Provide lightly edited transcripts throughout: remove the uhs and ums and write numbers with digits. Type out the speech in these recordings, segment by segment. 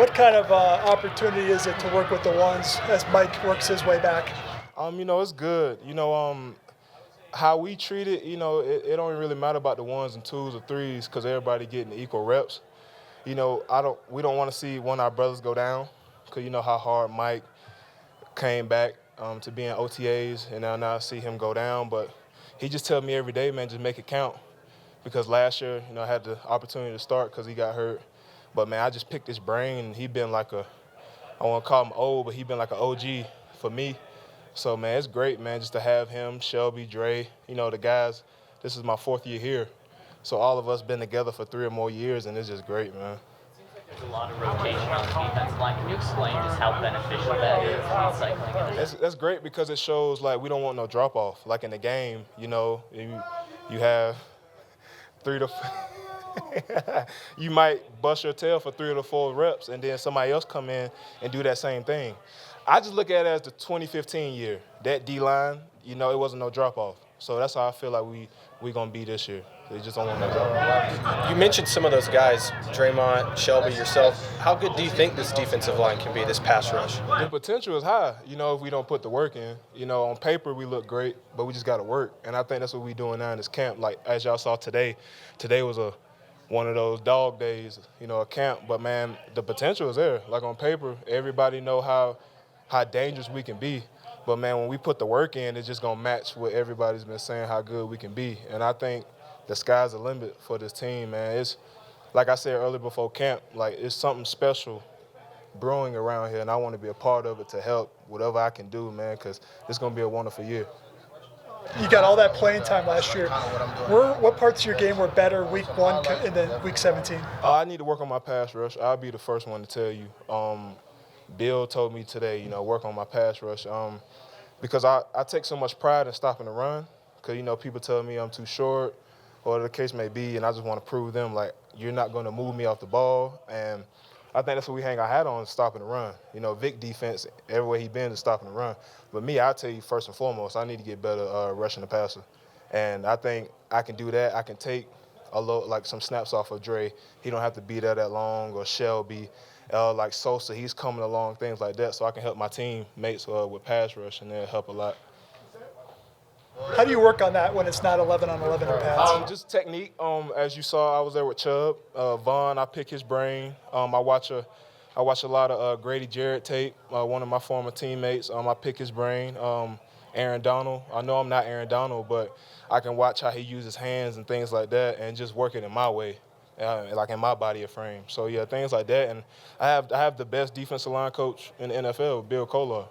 What kind of opportunity is it to work with the ones as Mike works his way back? It's good. How we treat it, it don't really matter about the ones and twos or threes because everybody getting equal reps. We don't want to see one of our brothers go down because you know how hard Mike came back to being OTAs, and now I see him go down. But he just tells me every day, man, just make it count. Because last year, I had the opportunity to start because he got hurt. But, man, I just picked his brain, and he been like I want to call him old, but he been like an OG for me. So, man, it's great, man, just to have him, Shelby, Dre, the guys. This is my 4th year here. So all of us been together for 3 or more years, and it's just great, man. There's a lot of rotation on the defensive line. Can you explain just how beneficial that is in cycling? That's great because it shows, like, we don't want no drop-off. Like in the game, you have 3 to you might bust your tail for 3 or 4 reps, and then somebody else come in and do that same thing. I just look at it as the 2015 year. That D-line, it wasn't no drop-off. So that's how I feel like we going to be this year. They just don't want no drop-off. You mentioned some of those guys, Draymond, Shelby, yourself. How good do you think this defensive line can be, this pass rush? The potential is high, if we don't put the work in. On paper we look great, but we just got to work. And I think that's what we're doing now in this camp. Like, as y'all saw today was one of those dog days, a camp. But, man, the potential is there. Like, on paper, everybody know how dangerous we can be. But, man, when we put the work in, it's just going to match what everybody's been saying how good we can be. And I think the sky's the limit for this team, man. It's, like I said earlier before camp, like, it's something special brewing around here, and I want to be a part of it to help whatever I can do, man, because it's going to be a wonderful year. You got all that playing time last year. What parts of your game were better week 1 and then week 17? I need to work on my pass rush. I'll be the first one to tell you. Bill told me today, work on my pass rush because I take so much pride in stopping the run because, people tell me I'm too short or the case may be, and I just want to prove them, like, you're not going to move me off the ball. And I think that's what we hang our hat on, stopping the run. Vic defense, everywhere he been is stopping the run. But me, I'll tell you first and foremost, I need to get better rushing the passer. And I think I can do that. I can take some snaps off of Dre. He don't have to be there that long, or Shelby. Like Sosa, he's coming along, things like that, so I can help my teammates with pass rush, and it'll help a lot. How do you work on that when it's not 11 on 11 in pads? Just technique. As you saw, I was there with Chubb. Vaughn, I pick his brain. I watch a lot of Grady Jarrett tape, one of my former teammates. I pick his brain. Aaron Donald. I know I'm not Aaron Donald, but I can watch how he uses his hands and things like that and just work it in my way. Like in my body of frame. So, yeah, things like that. And I have the best defensive line coach in the NFL, Bill Kolar.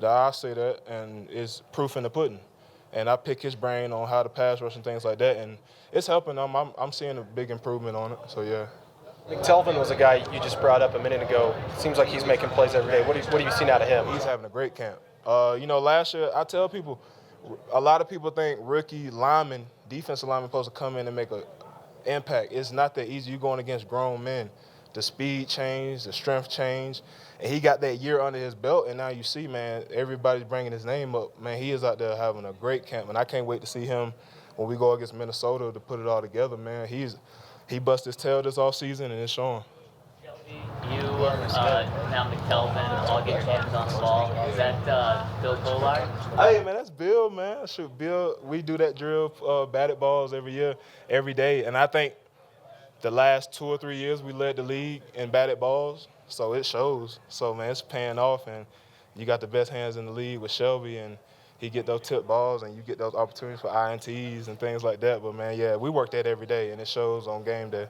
I say that, and it's proof in the pudding. And I pick his brain on how to pass rush and things like that. And it's helping. I'm seeing a big improvement on it. So, yeah. McTelvin was a guy you just brought up a minute ago. Seems like he's making plays every day. What have you seen out of him? He's having a great camp. Last year, I tell people, a lot of people think rookie linemen, defensive linemen, supposed to come in and make an impact. It's not that easy. You're going against grown men. The speed change, the strength change. And he got that year under his belt, and now you see, man, everybody's bringing his name up. Man, he is out there having a great camp, and I can't wait to see him when we go against Minnesota to put it all together, man. He bust his tail this offseason, and it's showing. You, now McTelvin, all get your hands on the ball. Is that Bill Kolar? Hey, man, that's Bill, man. Shoot, Bill, we do that drill, batted balls every year, every day. And I think the last 2 or 3 years we led the league in batted balls, so it shows. So, man, it's paying off, and you got the best hands in the league with Shelby, and he get those tip balls, and you get those opportunities for INTs and things like that. But, man, yeah, we work that every day, and it shows on game day.